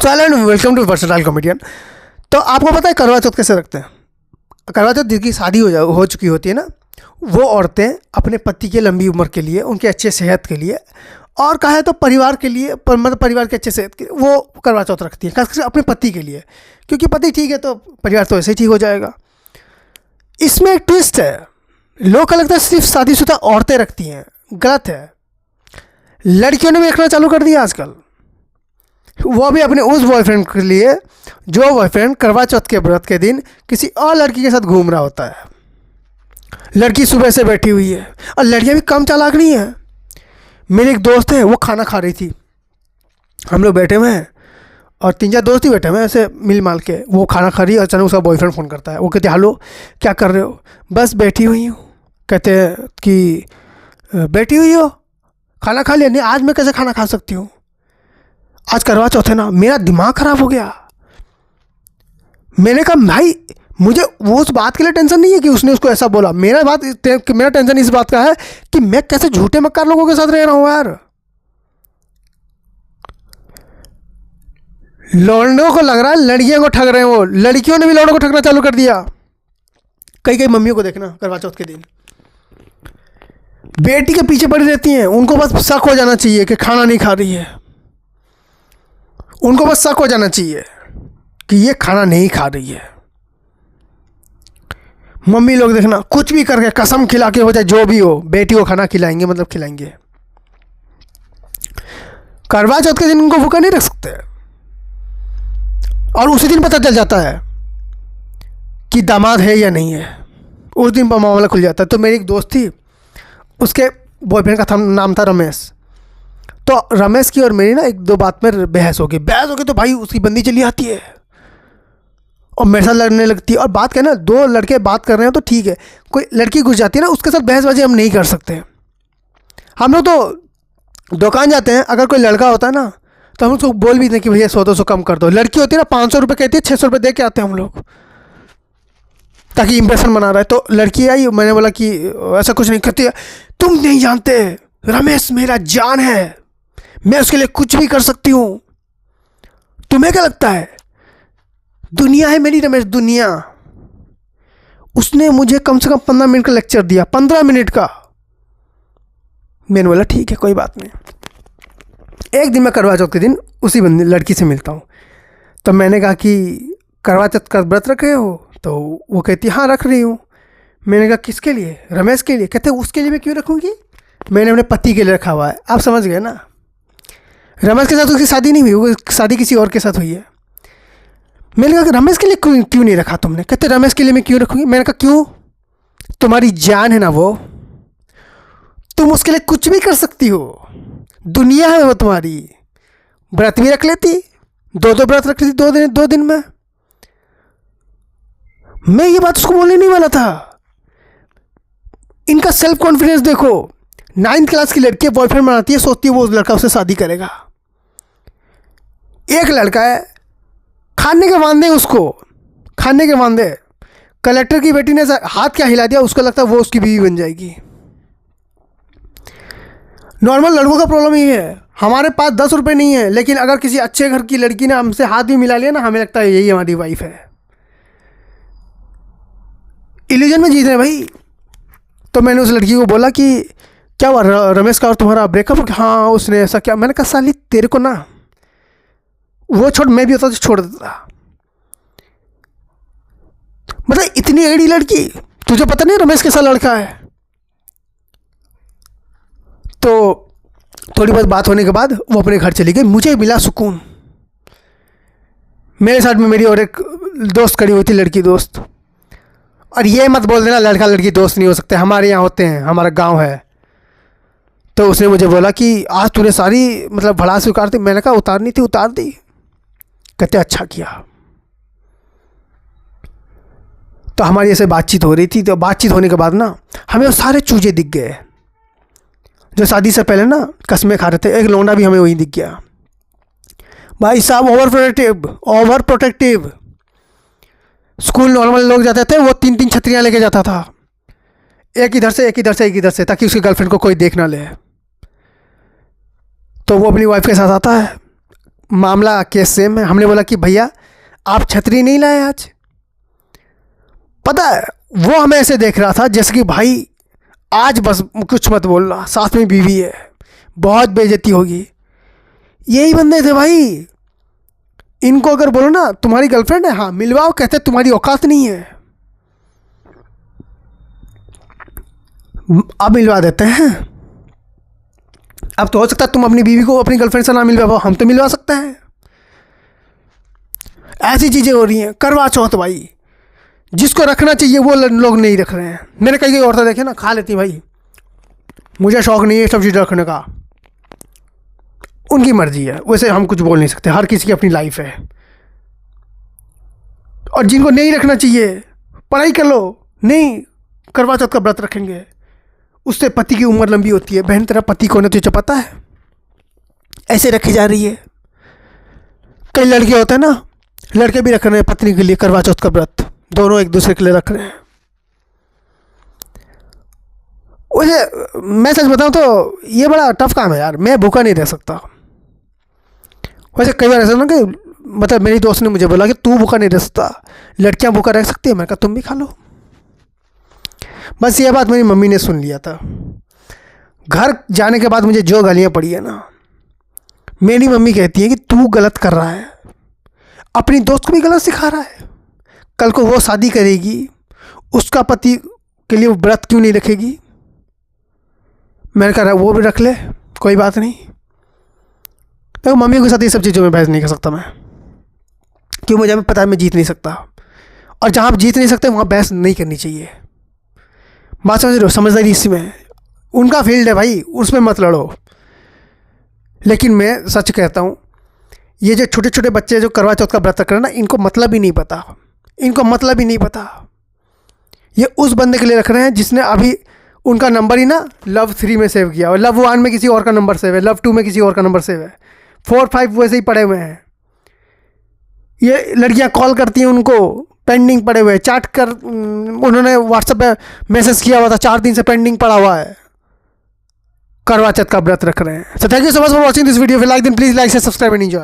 So hello welcome to versatile comedian. तो आपको पता है करवा चौथ कैसे रखते हैं? करवा चौथ जिनकी शादी हो चुकी होती है ना, वो औरतें अपने पति के लंबी उम्र के लिए, उनके अच्छे सेहत के लिए और कहा तो परिवार के लिए, मतलब परिवार के अच्छे सेहत के लिए वो करवा चौथ रखती है, खासकर अपने पति के लिए। क्योंकि पति ठीक है तो परिवार तो ऐसे ही ठीक हो जाएगा। इसमें एक ट्विस्ट है, लोग का लगता है सिर्फ शादीशुदा औरतें रखती हैं, गलत है। लड़कियों ने भी रखना चालू कर दिया आजकल, वो भी अपने उस बॉयफ्रेंड के लिए जो बॉयफ्रेंड करवा चौथ के व्रत के दिन किसी और लड़की के साथ घूम रहा होता है। लड़की सुबह से बैठी हुई है और लड़कियां भी कम चालाक नहीं है। मेरी एक दोस्त है, वो खाना खा रही थी, हम लोग बैठे हुए हैं और 3-4 दोस्त ही बैठे हुए हैं ऐसे मिल माल के। वो खाना खा रही है, अचानक उसका बॉयफ्रेंड फ़ोन करता है। वो कहते हेलो क्या कर रहे हो? बस बैठी हुई हूँ। कहते हैं कि बैठी हुई हो, खाना खा लिया? नहीं, आज मैं कैसे खाना खा सकती हूँ, आज करवा चौथ है ना। मेरा दिमाग ख़राब हो गया। मैंने कहा भाई मुझे वो उस बात के लिए टेंशन नहीं है कि उसने उसको ऐसा बोला, मेरा टेंशन इस बात का है कि मैं कैसे झूठे मक्कार लोगों के साथ रह रहा हूँ यार। लौंडों को लग रहा है लड़कियों को ठग रहे हैं, वो लड़कियों ने भी लौंडों को ठगना चालू कर दिया। कई मम्मियों को देखना करवा चौथ के दिन बेटी के पीछे पड़ी रहती हैं, उनको बस शक हो जाना चाहिए कि खाना नहीं खा रही है। उनको बस शक हो जाना चाहिए कि ये खाना नहीं खा रही है। मम्मी लोग देखना कुछ भी करके कसम खिला के हो जाए जो भी हो, बेटी को खाना खिलाएंगे, मतलब खिलाएंगे। करवा चौथ के दिन उनको भूखा नहीं रख सकते और उसी दिन पता चल जाता है कि दामाद है या नहीं है, उस दिन पर मामला खुल जाता है। तो मेरी एक दोस्त थी, उसके बॉयफ्रेंड का नाम था रमेश। तो रमेश की और मेरी ना 1-2 बात में बहस हो गई तो भाई उसकी बंदी चली आती है और मेरे साथ लड़ने लगती है। और बात कहना 2 लड़के बात कर रहे हैं तो ठीक है, कोई लड़की घुस जाती है ना, उसके साथ बहसबाजी हम नहीं कर सकते। हम लोग तो दुकान जाते हैं, अगर कोई लड़का होता है ना तो हम उसको बोल भी दें कि भैया 100-200 कम कर दो। लड़की होती है ना 500 रुपये कहती है, 600 रुपये दे के आते हैं हम लोग, ताकि इंप्रेशन बना रहा है। तो लड़की आई, मैंने बोला कि ऐसा कुछ नहीं करती है। तुम नहीं जानते रमेश मेरा जान है, मैं उसके लिए कुछ भी कर सकती हूँ। तुम्हें क्या लगता है दुनिया है मेरी रमेश, दुनिया। उसने मुझे कम से कम 15 मिनट का लेक्चर दिया, 15 मिनट का। मैंने बोला ठीक है कोई बात नहीं। एक दिन मैं करवा चौथ के दिन उसी लड़की से मिलता हूँ, तो मैंने कहा कि करवा चौथ का व्रत रखे हो? तो वो कहती हाँ रख रही हूँ। मैंने कहा किसके लिए? रमेश के लिए। कहते उसके लिए मैं क्यों रखूँगी, मैंने अपने पति के लिए रखा हुआ है। आप समझ गए ना, रमेश के साथ उसकी शादी नहीं हुई, वो शादी किसी और के साथ हुई है। मैंने कहा कि रमेश के लिए क्यों नहीं रखा तुमने? कहते रमेश के लिए मैं क्यों रखूँगी। मैंने कहा क्यों, तुम्हारी जान है ना वो, तुम उसके लिए कुछ भी कर सकती हो, दुनिया है वो तुम्हारी। व्रत भी रख लेती, 2 व्रत रख लेती 2 दिन में। मैं ये बात उसको बोलने नहीं वाला था। इनका सेल्फ कॉन्फिडेंस देखो, 9th क्लास की लड़की बॉयफ्रेंड बनाती है, सोचती है वो लड़का उससे शादी करेगा। एक लड़का है, खाने के वांदे, उसको खाने के वांदे। कलेक्टर की बेटी ने हाथ क्या हिला दिया, उसको लगता है वो उसकी बीवी बन जाएगी। नॉर्मल लड़कों का प्रॉब्लम ये है, हमारे पास 10 रुपये नहीं है, लेकिन अगर किसी अच्छे घर की लड़की ने हमसे हाथ भी मिला लिया ना, हमें लगता है यही हमारी वाइफ है। इल्यूजन में जीत रहे भाई। तो मैंने उस लड़की को बोला कि क्या हुआ रमेश का और तुम्हारा ब्रेकअप? हाँ उसने ऐसा क्या। मैंने कहा साली तेरे को ना वो छोड़, मैं भी होता तो छोड़ देता। मतलब इतनी एड़ी लड़की, तुझे पता नहीं रमेश कैसा लड़का है। तो थोड़ी बहुत बात होने के बाद वो अपने घर चली गई। मुझे मिला सुकून। मेरे साथ में मेरी और एक दोस्त खड़ी हुई थी, लड़की दोस्त। और ये मत बोल देना लड़का लड़की दोस्त नहीं हो सकते, हमारे यहाँ होते हैं, हमारा गांव है। तो उसने मुझे बोला कि आज तूने सारी मतलब भड़ास उतार दी। मैंने कहा उतारनी थी उतार दी। कहते अच्छा किया। तो हमारी ऐसे बातचीत हो रही थी। तो बातचीत होने के बाद ना हमें वो सारे चूजे दिख गए जो शादी से पहले ना कसमें खा रहे थे। एक लौंडा भी हमें वहीं दिख गया। भाई साहब ओवर प्रोटेक्टिव। स्कूल नॉर्मल लोग जाते थे, वो 3-3 छतरियाँ लेके जाता था, एक इधर से एक इधर से एक इधर से, ताकि उसकी गर्लफ्रेंड को कोई देख ना ले। तो वो अपनी वाइफ के साथ आता है, मामला केस सेम है। हमने बोला कि भैया आप छतरी नहीं लाए आज। पता है वो हमें ऐसे देख रहा था जैसे कि भाई आज बस कुछ मत बोलना, साथ में बीवी है, बहुत बेइज्जती होगी। यही बंदे थे भाई। इनको अगर बोलो ना तुम्हारी गर्लफ्रेंड है, हाँ मिलवाओ, कहते तुम्हारी औकात नहीं है। अब मिलवा देते हैं। अब तो हो सकता है तुम अपनी बीवी को अपनी गर्लफ्रेंड से ना मिलवा पाओ, हम तो मिलवा सकते हैं। ऐसी चीज़ें हो रही हैं। करवा चौथ भाई जिसको रखना चाहिए वो लोग नहीं रख रहे हैं। मैंने कई औरतें देखे ना, खा लेती भाई, मुझे शौक नहीं है सब चीज़ रखने का, उनकी मर्जी है, वैसे हम कुछ बोल नहीं सकते, हर किसी की अपनी लाइफ है। और जिनको नहीं रखना चाहिए पढ़ाई कर लो, नहीं करवा चौथ का व्रत रखेंगे, उससे पति की उम्र लंबी होती है। बहन तेरा पति कौन है तुझे पता है? ऐसे रखी जा रही है। कई लड़के होते हैं ना, लड़के भी रख रहे हैं पत्नी के लिए करवा चौथ का व्रत, दोनों एक दूसरे के लिए रख रहे हैं। वैसे मैं सच बताऊं तो ये बड़ा टफ काम है यार, मैं भूखा नहीं रह सकता। वैसे कई बार ऐसा ना कि मतलब मेरी दोस्त ने मुझे बोला कि तू भूखा नहीं रह सकता, लड़कियां भूखा रह सकती है। मैं कहा तुम भी खा लो। बस ये बात मेरी मम्मी ने सुन लिया था। घर जाने के बाद मुझे जो गालियाँ पड़ी है ना, मेरी मम्मी कहती है कि तू गलत कर रहा है, अपनी दोस्त को भी गलत सिखा रहा है। कल को वो शादी करेगी, उसका पति के लिए व्रत क्यों नहीं रखेगी? मैंने कहा वो भी रख ले, कोई बात नहीं। तो मम्मी के साथ ये सब चीज़ों में बहस नहीं कर सकता मैं, क्यों? मुझे पता है मैं जीत नहीं सकता, और जहाँ आप जीत नहीं सकते वहाँ बहस नहीं करनी चाहिए। बात समझ रहे हो? समझदारी इसी में है। उनका फील्ड है भाई, उसमें मत लड़ो। लेकिन मैं सच कहता हूँ, ये जो छोटे छोटे बच्चे जो करवा चौथ का व्रत कर रहे हैं ना, इनको मतलब ही नहीं पता, इनको मतलब ही नहीं पता। ये उस बंदे के लिए रख रहे हैं जिसने अभी उनका नंबर ही ना लव 3 में सेव किया, और लव 1 में किसी और का नंबर सेव है, लव 2 में किसी और का नंबर सेव है, 4 5 वैसे ही पड़े हुए हैं। ये लड़कियां कॉल करती हैं उनको, पेंडिंग पड़े हुए, चैट कर उन्होंने व्हाट्सएप पे मैसेज किया हुआ था, 4 दिन से पेंडिंग पड़ा हुआ है। करवा चौथ का व्रत रख रहे हैं। So thank you so much for watching this video. If you like then please like share subscribe and enjoy.